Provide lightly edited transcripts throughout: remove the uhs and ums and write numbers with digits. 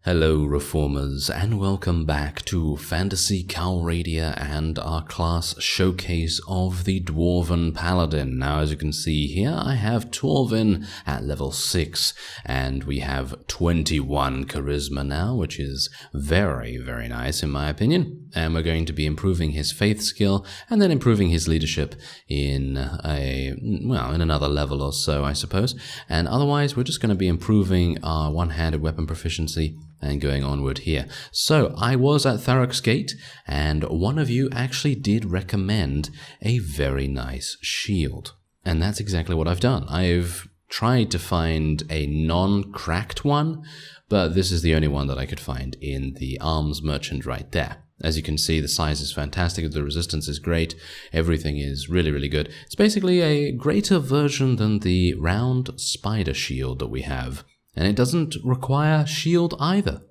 Hello Reformers and welcome back to Phantasy Calradia and our class showcase of the Dwarven Paladin. Now as you can see here I have Torvin at level 6 and we have 21 charisma now, which is very nice in my opinion. And we're going to be improving his faith skill and then improving his leadership in another level or so I suppose. And otherwise we're just going to be improving our one-handed weapon proficiency and going onward here. So I was at Fyhrr Skvelt and one of you actually did recommend a very nice shield. And that's exactly what I've done. I've tried to find a non-cracked one, but this is the only one that I could find in the arms merchant right there. As you can see, the size is fantastic, the resistance is great, everything is really good. It's basically a greater version than the round spider shield that we have. And it doesn't require shield either,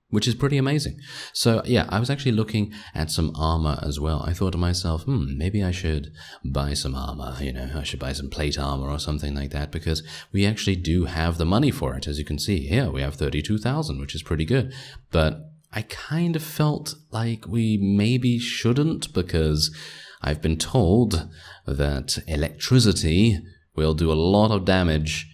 which is pretty amazing. So yeah, I was actually looking at some armor as well. I thought to myself, maybe I should buy some armor, I should buy some plate armor or something like that, because we actually do have the money for it. As you can see here, we have 32,000, which is pretty good. But I kind of felt like we maybe shouldn't, because I've been told that electricity will do a lot of damage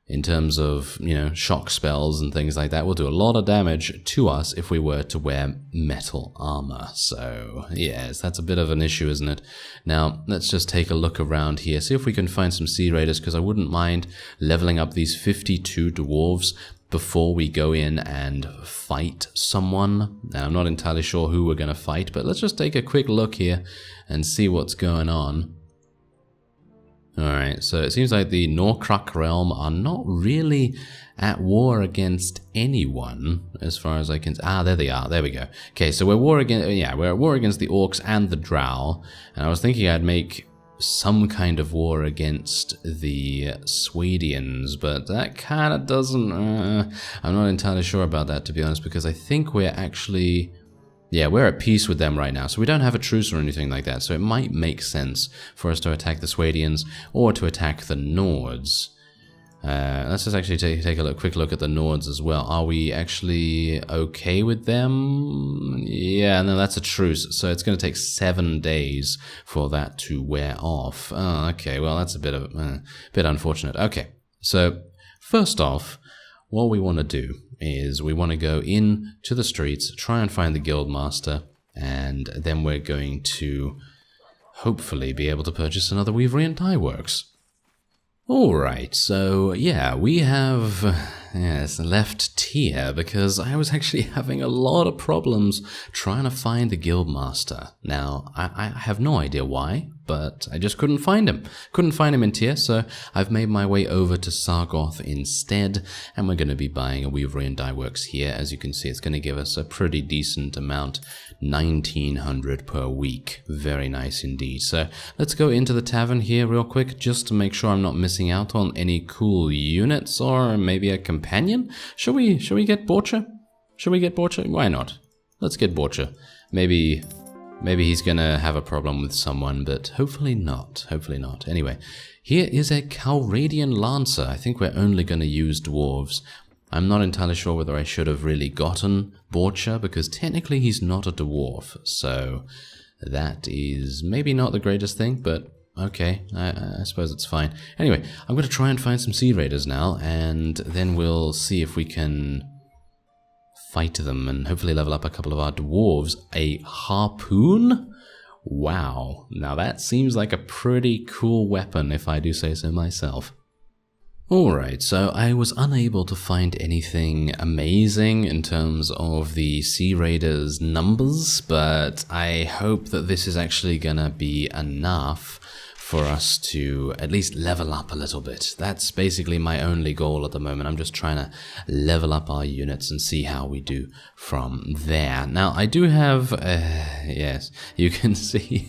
in terms of, shock spells and things like that. Will do a lot of damage to us if we were to wear metal armor. So, yes, that's a bit of an issue, isn't it? Now, let's just take a look around here, see if we can find some Sea Raiders, because I wouldn't mind leveling up these 52 dwarves before we go in and fight someone. Now, I'm not entirely sure who we're going to fight, but let's just take a quick look here and see what's going on. Alright, so it seems like the Norkruk realm are not really at war against anyone, as far as I can... there they are, there we go. Okay, so we're at war against the Orcs and the Drow, and I was thinking I'd make some kind of war against the Swadians, but that kind of doesn't... I'm not entirely sure about that, to be honest, because I think we're actually... Yeah, we're at peace with them right now, so we don't have a truce or anything like that, so it might make sense for us to attack the Swadians or to attack the Nords. Let's just actually take a quick look at the Nords as well. Are we actually okay with them? Yeah, no, that's a truce, so it's going to take 7 days for that to wear off. Oh, okay, well, that's a bit unfortunate. Okay, so first off, what we want to do is we want to go into the streets, try and find the Guildmaster, and then we're going to hopefully be able to purchase another Weaverian Dye Works. Alright, so yeah, we have left Tier because I was actually having a lot of problems trying to find the Guildmaster. Now, I have no idea why, but I just couldn't find him. Couldn't find him in Tier, so I've made my way over to Sargoth instead, and we're going to be buying a Weaverian Dye Works here. As you can see, it's going to give us a pretty decent amount, 1,900 per week. Very nice indeed. So let's go into the tavern here real quick, just to make sure I'm not missing out on any cool units, or maybe a companion. Should we get Borcher? Should we get Borcher? Why not? Let's get Borcher. Maybe he's gonna have a problem with someone, but hopefully not. Hopefully not. Anyway, here is a Calradian Lancer. I think we're only gonna use dwarves. I'm not entirely sure whether I should have really gotten Borcher, because technically he's not a dwarf, so that is maybe not the greatest thing, but okay, I suppose it's fine. Anyway, I'm going to try and find some Sea Raiders now, and then we'll see if we can fight them and hopefully level up a couple of our dwarves. A harpoon? Wow, now that seems like a pretty cool weapon, if I do say so myself. Alright, so I was unable to find anything amazing in terms of the Sea Raiders numbers, but I hope that this is actually gonna be enough for us to at least level up a little bit. That's basically my only goal at the moment. I'm just trying to level up our units and see how we do from there. Now, I do have, yes, you can see,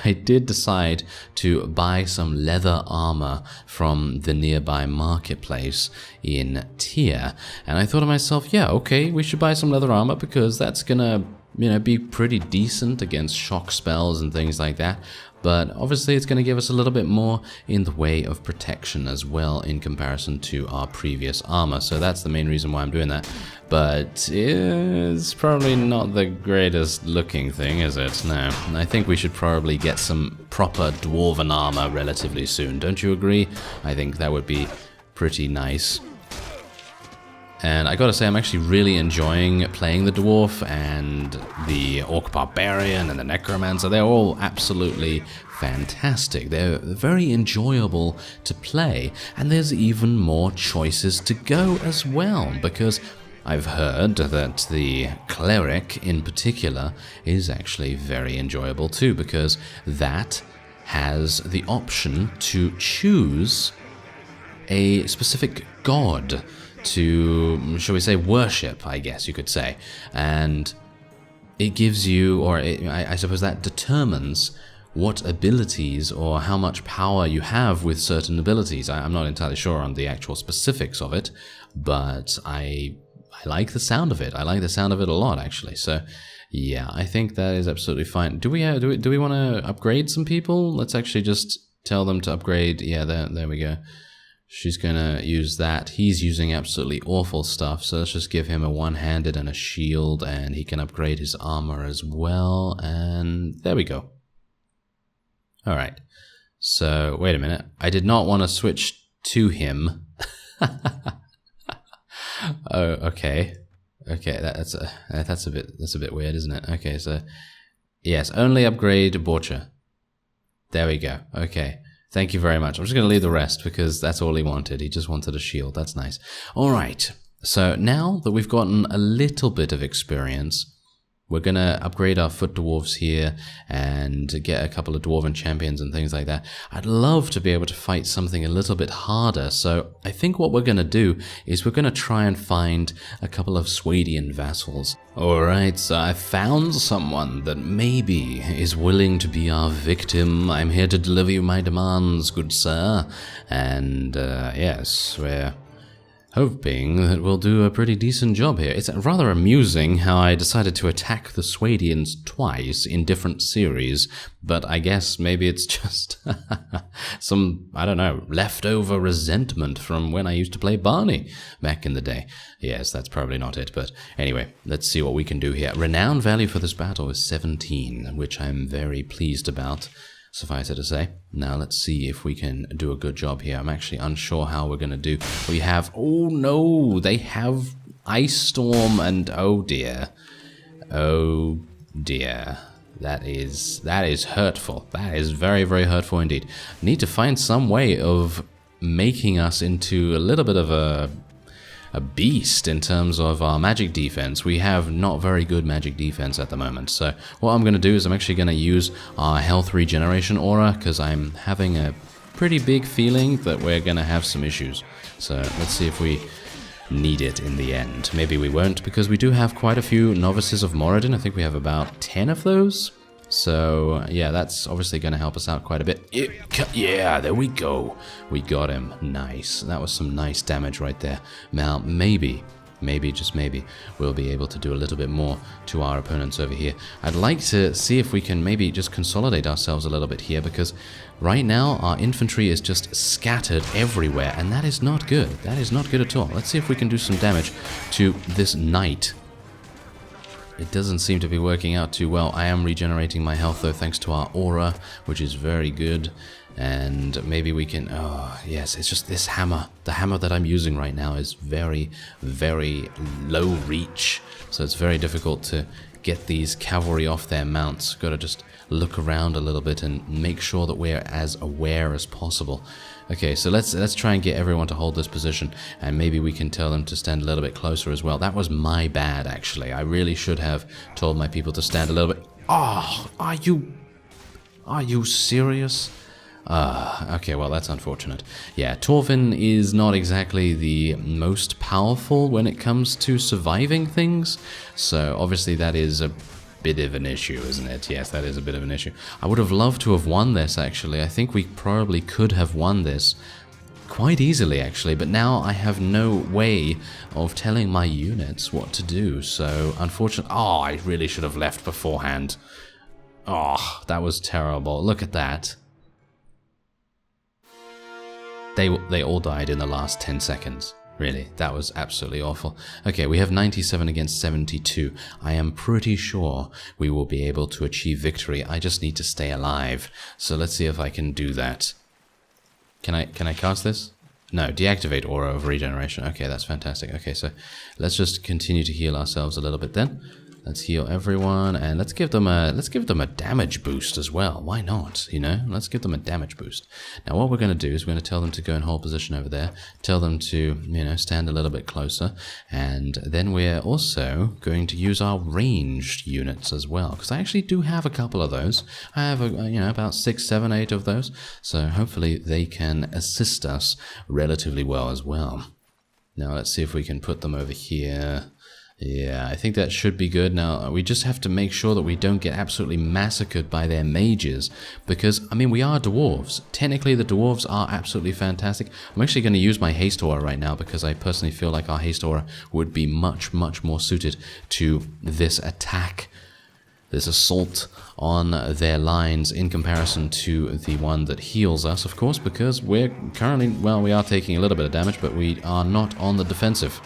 I did decide to buy some leather armor from the nearby marketplace in Tier. And I thought to myself, yeah, okay, we should buy some leather armor because that's gonna, be pretty decent against shock spells and things like that. but obviously it's going to give us a little bit more in the way of protection as well in comparison to our previous armor. So that's the main reason why I'm doing that. But it's probably not the greatest looking thing, is it? No. I think we should probably get some proper dwarven armor relatively soon. Don't you agree? I think that would be pretty nice. And I gotta say, I'm actually really enjoying playing the Dwarf and the Orc Barbarian and the Necromancer. They're all absolutely fantastic. They're very enjoyable to play, and there's even more choices to go as well, because I've heard that the Cleric in particular is actually very enjoyable too, because that has the option to choose a specific god to, shall we say, worship, I guess you could say. And it gives you, or I suppose that determines what abilities or how much power you have with certain abilities. I'm not entirely sure on the actual specifics of it, but I like the sound of it. I like the sound of it a lot, actually. So yeah, I think that is absolutely fine. Do we want to upgrade some people? Let's actually just tell them to upgrade. Yeah, there we go. She's gonna use that. He's using absolutely awful stuff, so let's just give him a one-handed and a shield, and he can upgrade his armor as well, and there we go. Alright, so wait a minute. I did not want to switch to him. Oh, okay. Okay, that's a bit weird, isn't it? Okay, so yes, only upgrade Borcha. There we go. Okay. Thank you very much. I'm just going to leave the rest because that's all he wanted. He just wanted a shield. That's nice. All right. So now that we've gotten a little bit of experience, we're going to upgrade our foot dwarves here and get a couple of dwarven champions and things like that. I'd love to be able to fight something a little bit harder. So I think what we're going to do is we're going to try and find a couple of Swadian vassals. All right, so I found someone that maybe is willing to be our victim. I'm here to deliver you my demands, good sir. And yes, we're hoping that we'll do a pretty decent job here. It's rather amusing how I decided to attack the Swadians twice in different series, but I guess maybe it's just some, I don't know, leftover resentment from when I used to play Barney back in the day. Yes, that's probably not it, but anyway, let's see what we can do here. Renown value for this battle is 17, which I'm very pleased about. Suffice it to say. Now let's see if we can do a good job here. I'm actually unsure how we're going to do. We have, oh no, they have Ice Storm and oh dear. Oh dear. That is hurtful. That is very, very hurtful indeed. Need to find some way of making us into a little bit of a beast in terms of our magic defense. We have not very good magic defense at the moment. So what I'm going to do is I'm actually going to use our health regeneration aura because I'm having a pretty big feeling that we're going to have some issues. So let's see if we need it in the end. Maybe we won't because we do have quite a few novices of Moradin. I think we have about 10 of those. So yeah, that's obviously going to help us out quite a bit. Yeah, there we go. We got him. Nice. That was some nice damage right there. Now, maybe, just maybe, we'll be able to do a little bit more to our opponents over here. I'd like to see if we can maybe just consolidate ourselves a little bit here, because right now our infantry is just scattered everywhere, and that is not good. That is not good at all. Let's see if we can do some damage to this knight. It doesn't seem to be working out too well. I am regenerating my health though, thanks to our aura, which is very good. And maybe we can, oh yes, it's just this hammer. The hammer that I'm using right now is very, very low reach. So it's very difficult to get these cavalry off their mounts. Got to just look around a little bit and make sure that we're as aware as possible. Okay, so let's try and get everyone to hold this position, and maybe we can tell them to stand a little bit closer as well. That was my bad, actually. I really should have told my people to stand a little bit. Oh, are you serious? Okay, well, that's unfortunate. Yeah, Torvin is not exactly the most powerful when it comes to surviving things, so obviously that is a bit of an issue, isn't it? Yes, that is a bit of an issue. I would have loved to have won this, actually. I think we probably could have won this quite easily, actually, but now I have no way of telling my units what to do, so unfortunately... Oh, I really should have left beforehand. Oh, that was terrible. Look at that. They all died in the last 10 seconds. Really, that was absolutely awful. Okay, we have 97 against 72. I am pretty sure we will be able to achieve victory. I just need to stay alive. So let's see if I can do that. Can I cast this? No, deactivate Aura of Regeneration. Okay, that's fantastic. Okay, so let's just continue to heal ourselves a little bit then. Let's heal everyone, and let's give them a damage boost as well. Why not? You know, let's give them a damage boost. Now, what we're going to do is we're going to tell them to go and hold position over there. Tell them to, you know, stand a little bit closer, and then we're also going to use our ranged units as well, because I actually do have a couple of those. I have, you know, about 6, 7, 8 of those. So hopefully they can assist us relatively well as well. Now let's see if we can put them over here. Yeah, I think that should be good. Now, we just have to make sure that we don't get absolutely massacred by their mages, because, I mean, we are dwarves. Technically, the dwarves are absolutely fantastic. I'm actually going to use my haste aura right now, because I personally feel like our haste aura would be much, much more suited to this attack, this assault on their lines in comparison to the one that heals us, of course, because we're currently, well, we are taking a little bit of damage, but we are not on the defensive.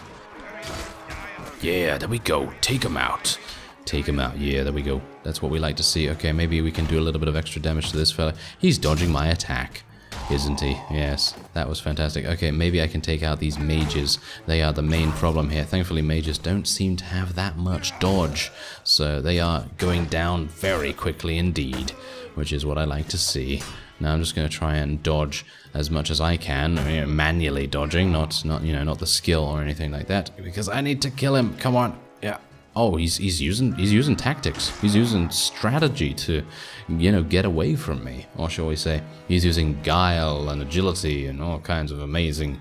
Yeah, there we go. Take him out. Take him out. Yeah, there we go. That's what we like to see. Okay, maybe we can do a little bit of extra damage to this fella. He's dodging my attack, isn't he? Yes, that was fantastic. Okay, maybe I can take out these mages. They are the main problem here. Thankfully, mages don't seem to have that much dodge, so they are going down very quickly indeed, which is what I like to see. Now I'm just going to try and dodge as much as I can, you know, manually dodging, not you know, not the skill or anything like that, because I need to kill him. Come on, yeah. Oh, he's using tactics. He's using strategy to, you know, get away from me, or shall we say, he's using guile and agility and all kinds of amazing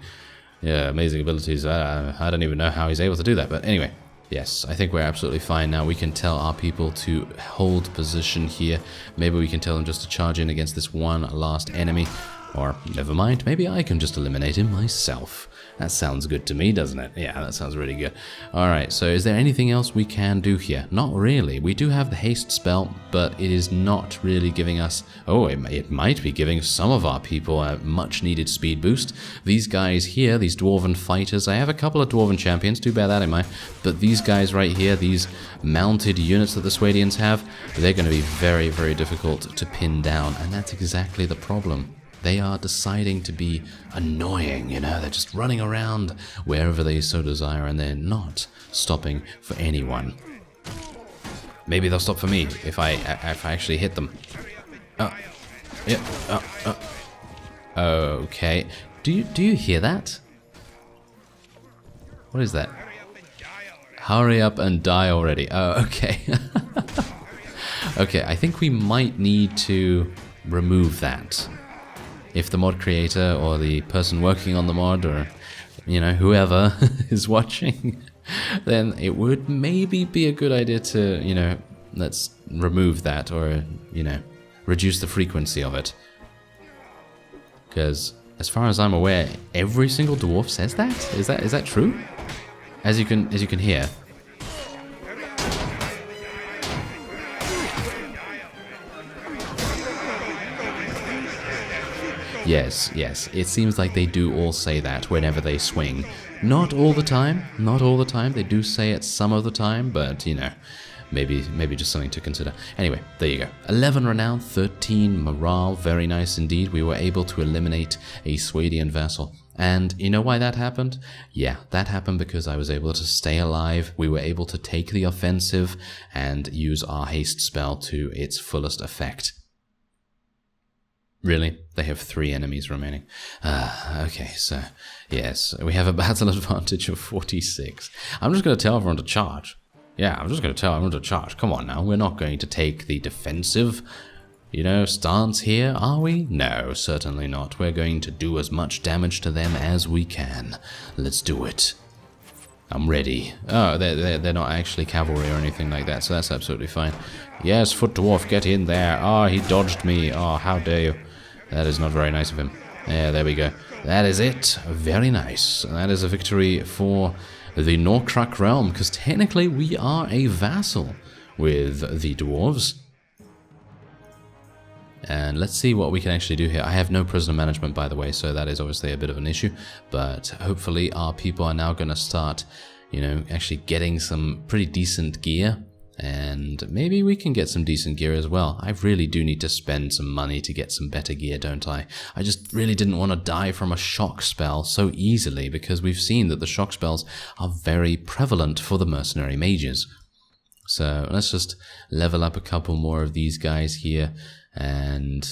abilities. I don't even know how he's able to do that, but anyway. Yes, I think we're absolutely fine now. We can tell our people to hold position here. Maybe we can tell them just to charge in against this one last enemy. Or, never mind, maybe I can just eliminate him myself. That sounds good to me, doesn't it? Yeah, that sounds really good. Alright, so is there anything else we can do here? Not really. We do have the haste spell, but it is not really giving us... Oh, it might be giving some of our people a much-needed speed boost. These guys here, these dwarven fighters, I have a couple of dwarven champions, do bear that in mind, but these guys right here, these mounted units that the Swadians have, they're going to be very, very difficult to pin down, and that's exactly the problem. They are deciding to be annoying, you know, they're just running around wherever they so desire, and they're not stopping for anyone. Maybe they'll stop for me if I actually hit them. Okay. Do you hear that? What is that? Hurry up and die already. Oh, okay. Okay, I think we might need to remove that. If the mod creator or the person working on the mod, or, you know, whoever is watching, then it would maybe be a good idea to, you know, let's remove that, or, you know, reduce the frequency of it. Because as far as I'm aware, every single dwarf says that. Is that true? As you can hear. Yes, it seems like they do all say that whenever they swing. Not all the time, they do say it some of the time, but, you know, maybe just something to consider. Anyway, there you go. 11 renown, 13 morale, very nice indeed. We were able to eliminate a Swadian vassal. And you know why that happened? Yeah, that happened because I was able to stay alive. We were able to take the offensive and use our haste spell to its fullest effect. Really? They have 3 enemies remaining. Okay, so, yes, we have a battle advantage of 46. I'm just going to tell everyone to charge. Yeah, I'm just going to tell everyone to charge. Come on now, we're not going to take the defensive, you know, stance here, are we? No, certainly not. We're going to do as much damage to them as we can. Let's do it. I'm ready. Oh, they're not actually cavalry or anything like that, so that's absolutely fine. Yes, foot dwarf, get in there. Oh, he dodged me. Oh, how dare you. That is not very nice of him. Yeah, there we go. That is it. Very nice. That is a victory for the Norkruk realm, because technically we are a vassal with the dwarves. And let's see what we can actually do here. I have no prisoner management, by the way, so that is obviously a bit of an issue. But hopefully our people are now going to start, you know, actually getting some pretty decent gear. And maybe we can get some decent gear as well. I really do need to spend some money to get some better gear, don't I? I just really didn't want to die from a shock spell so easily, because we've seen that the shock spells are very prevalent for the mercenary mages. So let's just level up a couple more of these guys here. And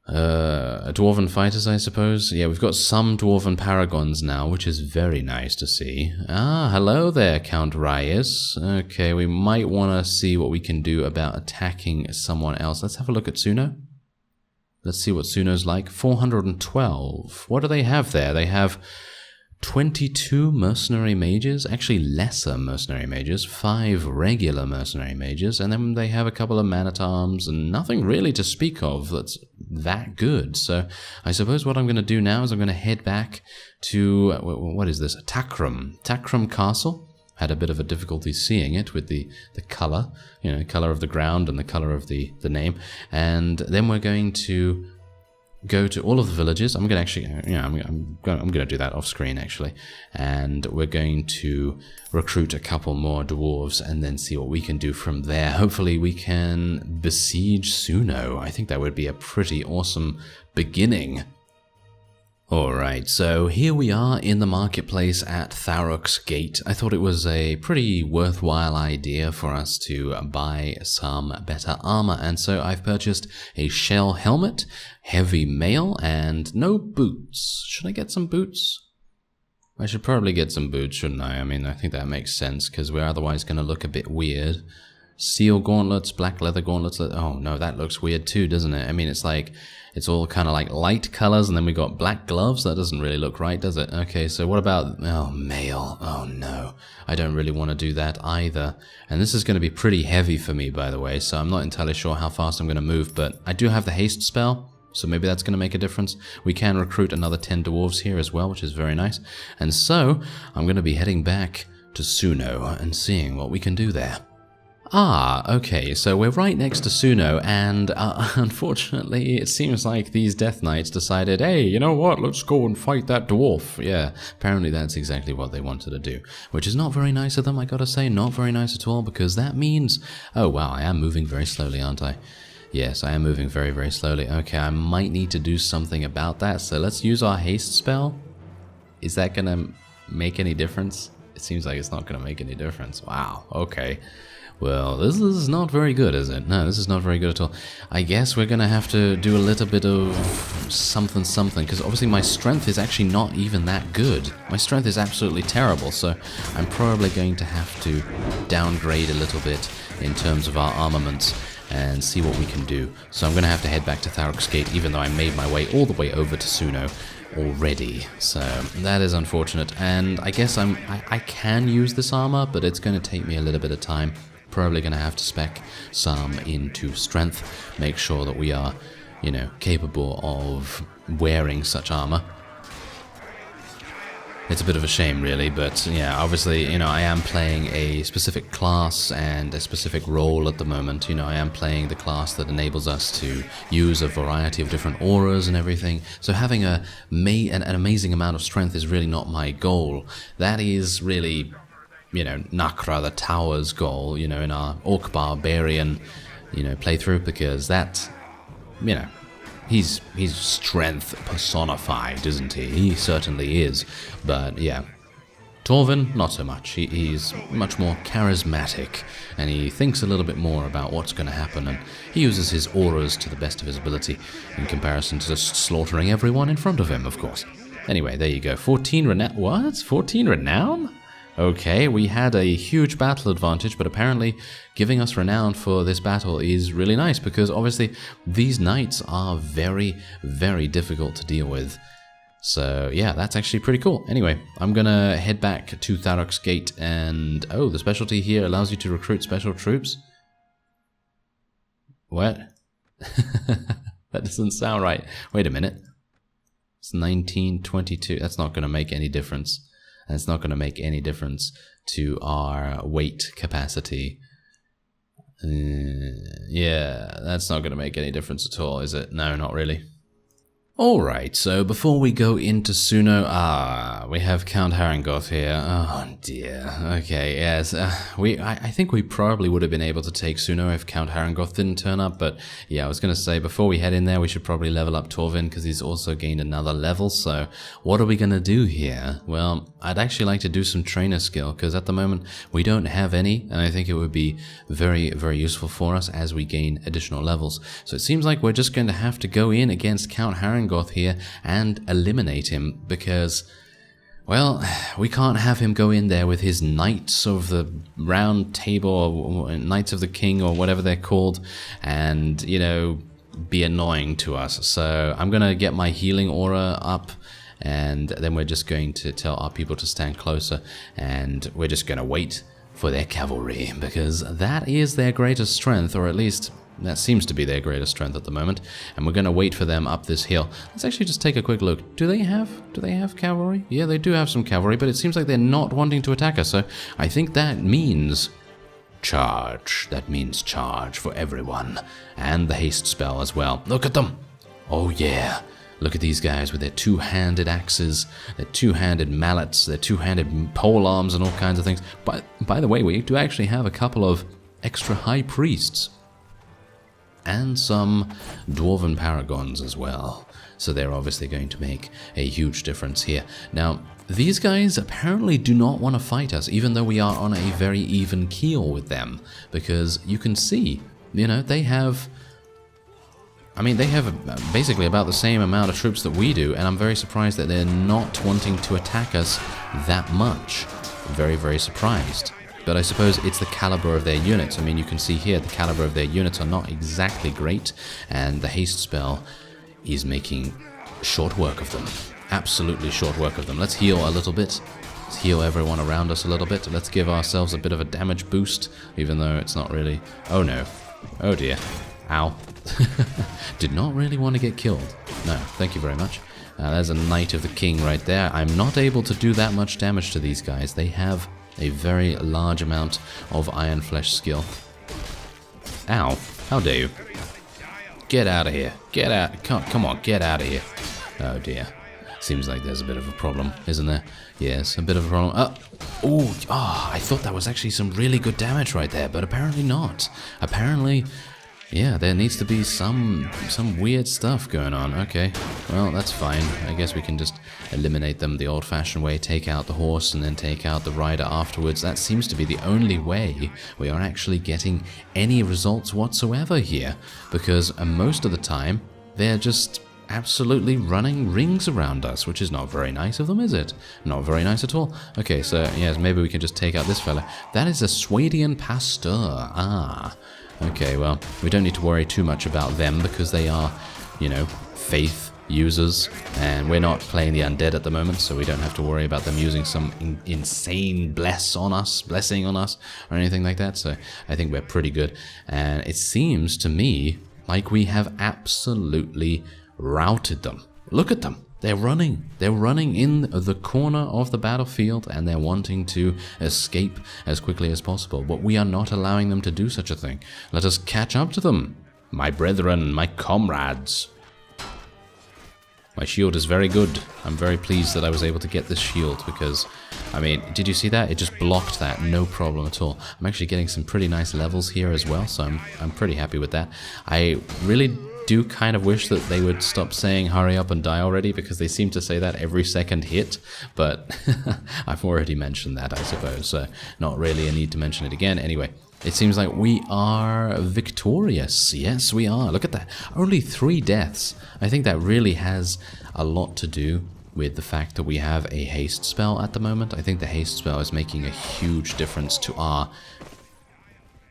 dwarven fighters, I suppose. Yeah, we've got some dwarven paragons now, which is very nice to see. Ah, hello there, Count Reyes. Okay, we might want to see what we can do about attacking someone else. Let's have a look at Suno. Let's see what Suno's like. 412. What do they have there? They have 22 mercenary mages, actually lesser mercenary mages, 5 regular mercenary mages, and then they have a couple of man-at-arms and nothing really to speak of that's that good. So I suppose what I'm going to do now is I'm going to head back to, what is this? Takrum Castle. Had a bit of a difficulty seeing it with the color, you know, color of the ground and the color of the name. And then we're going to go to all of the villages. I'm going to actually, I'm going to do that off screen actually, and we're going to recruit a couple more dwarves and then see what we can do from there. Hopefully we can besiege Suno. I think that would be a pretty awesome beginning. Alright, so here we are in the marketplace at Fyhrr Gate. I thought it was a pretty worthwhile idea for us to buy some better armor, and so I've purchased a shell helmet, heavy mail, and no boots. Should I get some boots? I should probably get some boots, shouldn't I? I mean, I think that makes sense, because we're otherwise going to look a bit weird. Seal gauntlets, black leather gauntlets. Oh no, that looks weird too, doesn't it? I mean, it's like, it's all kind of like light colors, and then we got black gloves. That doesn't really look right, does it? Okay, so what about, oh, mail. Oh no, I don't really want to do that either. And this is going to be pretty heavy for me, by the way, so I'm not entirely sure how fast I'm going to move, but I do have the haste spell, so maybe that's going to make a difference. We can recruit another 10 dwarves here as well, which is very nice. And so I'm going to be heading back to Suno and seeing what we can do there. Ah, okay, so we're right next to Suno, and unfortunately it seems like these Death Knights decided, hey, you know what, let's go and fight that dwarf. Yeah, apparently that's exactly what they wanted to do, which is not very nice of them, I gotta say, not very nice at all, because that means, oh wow, I am moving very slowly, aren't I? Yes, I am moving very, very slowly. Okay, I might need to do something about that, so let's use our haste spell. Is that gonna make any difference? It seems like it's not gonna make any difference. Wow, okay. Well, this is not very good, is it? No, this is not very good at all. I guess we're going to have to do a little bit of something, because obviously my strength is actually not even that good. My strength is absolutely terrible, so I'm probably going to have to downgrade a little bit in terms of our armaments and see what we can do. So I'm going to have to head back to Fyhrr Gate, even though I made my way all the way over to Suno already. So that is unfortunate, and I guess I can use this armor, but it's going to take me a little bit of time. Probably going to have to spec some into strength, make sure that we are, you know, capable of wearing such armor. It's a bit of a shame, really, but yeah, obviously, you know, I am playing a specific class and a specific role at the moment. You know, I am playing the class that enables us to use a variety of different auras and everything. So having an amazing amount of strength is really not my goal. That is really, you know, Nakra the Tower's goal, you know, in our Orc Barbarian, you know, playthrough, because that, you know, he's strength personified, isn't he? He certainly is. But yeah, Torvin, not so much. He's much more charismatic, and he thinks a little bit more about what's going to happen, and he uses his auras to the best of his ability in comparison to just slaughtering everyone in front of him, of course. Anyway, there you go. 14 renown. What? 14 renown? Okay, we had a huge battle advantage, but apparently giving us renown for this battle is really nice, because obviously these knights are very, very difficult to deal with. So yeah, that's actually pretty cool. Anyway, I'm gonna head back to Fyhrr Gate, and oh, the specialty here allows you to recruit special troops. What? That doesn't sound right. Wait a minute. It's 1922. That's not gonna make any difference. And it's not going to make any difference to our weight capacity. Yeah, that's not going to make any difference at all, is it? No, not really. Alright, so before we go into Suno, we have Count Harengoth here. Oh dear. Okay, yes. I think we probably would have been able to take Suno if Count Harengoth didn't turn up, but yeah, I was going to say, before we head in there, we should probably level up Torvin, because he's also gained another level, so what are we going to do here? Well, I'd actually like to do some trainer skill, because at the moment, we don't have any, and I think it would be very, very useful for us as we gain additional levels. So it seems like we're just going to have to go in against Count Harengoth here and eliminate him, because, well, we can't have him go in there with his Knights of the Round Table or Knights of the King or whatever they're called and, you know, be annoying to us. So I'm gonna get my healing aura up, and then we're just going to tell our people to stand closer, and we're just gonna wait for their cavalry, because that is their greatest strength, or at least that seems to be their greatest strength at the moment, and we're going to wait for them up this hill. Let's actually just take a quick look. Do they have cavalry? Yeah, they do have some cavalry, but it seems like they're not wanting to attack us, so I think that means charge. That means charge for everyone, and the haste spell as well. Look at them! Oh yeah! Look at these guys with their two-handed axes, their two-handed mallets, their two-handed pole arms and all kinds of things. But by the way, we do actually have a couple of extra high priests and some dwarven paragons as well. So they're obviously going to make a huge difference here. Now, these guys apparently do not want to fight us, even though we are on a very even keel with them. Because you can see, you know, they have basically about the same amount of troops that we do, and I'm very surprised that they're not wanting to attack us that much. Very, very surprised. But I suppose it's the caliber of their units. I mean, you can see here the caliber of their units are not exactly great, and the haste spell is making short work of them. Absolutely short work of them. Let's heal a little bit. Let's heal everyone around us a little bit. Let's give ourselves a bit of a damage boost, even though it's not really... Oh no. Oh dear. Ow. Did not really want to get killed. No, thank you very much. There's a Knight of the King right there. I'm not able to do that much damage to these guys. They have a very large amount of Iron Flesh skill. Ow. How dare you. Get out of here. Get out. Come on, get out of here. Oh dear. Seems like there's a bit of a problem, isn't there? Yes, a bit of a problem. I thought that was actually some really good damage right there, but apparently not. Apparently... yeah, there needs to be some weird stuff going on. Okay, well, that's fine. I guess we can just eliminate them the old-fashioned way, take out the horse and then take out the rider afterwards. That seems to be the only way we are actually getting any results whatsoever here, because most of the time they're just absolutely running rings around us, which is not very nice of them, is it? Not very nice at all. Okay, so yes, maybe we can just take out this fella. That is a Swadian Pasteur. Ah. Okay, well, we don't need to worry too much about them because they are, you know, faith users, and we're not playing the undead at the moment, so we don't have to worry about them using some insane blessing on us, or anything like that, so I think we're pretty good. And it seems to me like we have absolutely routed them. Look at them. They're running in the corner of the battlefield, and they're wanting to escape as quickly as possible. But we are not allowing them to do such a thing. Let us catch up to them. My brethren, my comrades. My shield is very good. I'm very pleased that I was able to get this shield because, I mean, did you see that? It just blocked that, no problem at all. I'm actually getting some pretty nice levels here as well, so I'm pretty happy with that. I really do kind of wish that they would stop saying hurry up and die already, because they seem to say that every second hit, but I've already mentioned that, I suppose, so not really a need to mention it again. Anyway, it seems like we are victorious. Yes, we are. Look at that. Only 3 deaths. I think that really has a lot to do with the fact that we have a haste spell at the moment. I think the haste spell is making a huge difference to our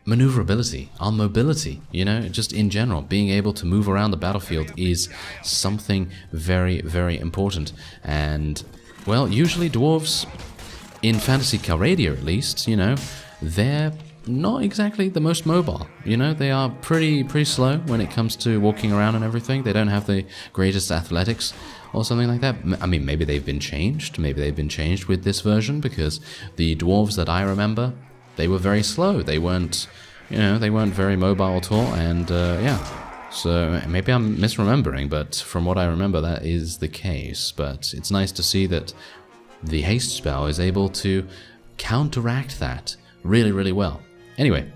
maneuverability, our mobility, you know, just in general. Being able to move around the battlefield is something very, very important. And, well, usually dwarves, in Phantasy Calradia at least, you know, they're not exactly the most mobile, you know, they are pretty slow when it comes to walking around and everything. They don't have the greatest athletics or something like that. I mean, maybe they've been changed with this version, because the dwarves that I remember, they were very slow. They weren't you know, they weren't very mobile at all, and yeah. So maybe I'm misremembering, but from what I remember, that is the case. But it's nice to see that the haste spell is able to counteract that really, really well. Anyway,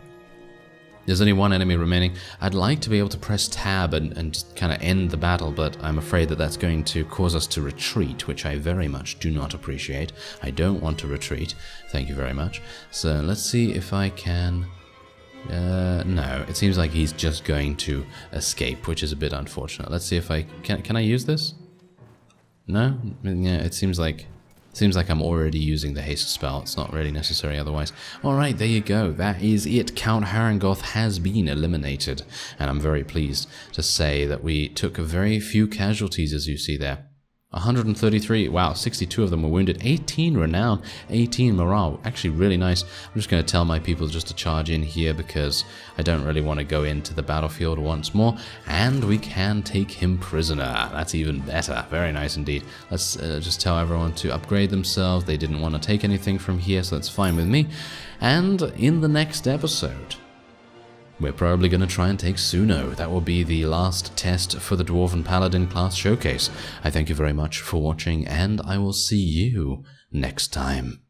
there's only one enemy remaining. I'd like to be able to press tab and just kind of end the battle, but I'm afraid that that's going to cause us to retreat, which I very much do not appreciate. I don't want to retreat. Thank you very much. So let's see if I can... no, it seems like he's just going to escape, which is a bit unfortunate. Let's see if I can I use this? No? Yeah, it seems like I'm already using the haste spell. It's not really necessary otherwise. Alright, there you go. That is it. Count Harengoth has been eliminated, and I'm very pleased to say that we took very few casualties, as you see there. 133, wow, 62 of them were wounded, 18 renown, 18 morale, actually really nice. I'm just going to tell my people just to charge in here because I don't really want to go into the battlefield once more, and we can take him prisoner. That's even better, very nice indeed. Let's just tell everyone to upgrade themselves. They didn't want to take anything from here, so that's fine with me. And in the next episode, we're probably going to try and take Suno. That will be the last test for the Dwarven Paladin class showcase. I thank you very much for watching, and I will see you next time.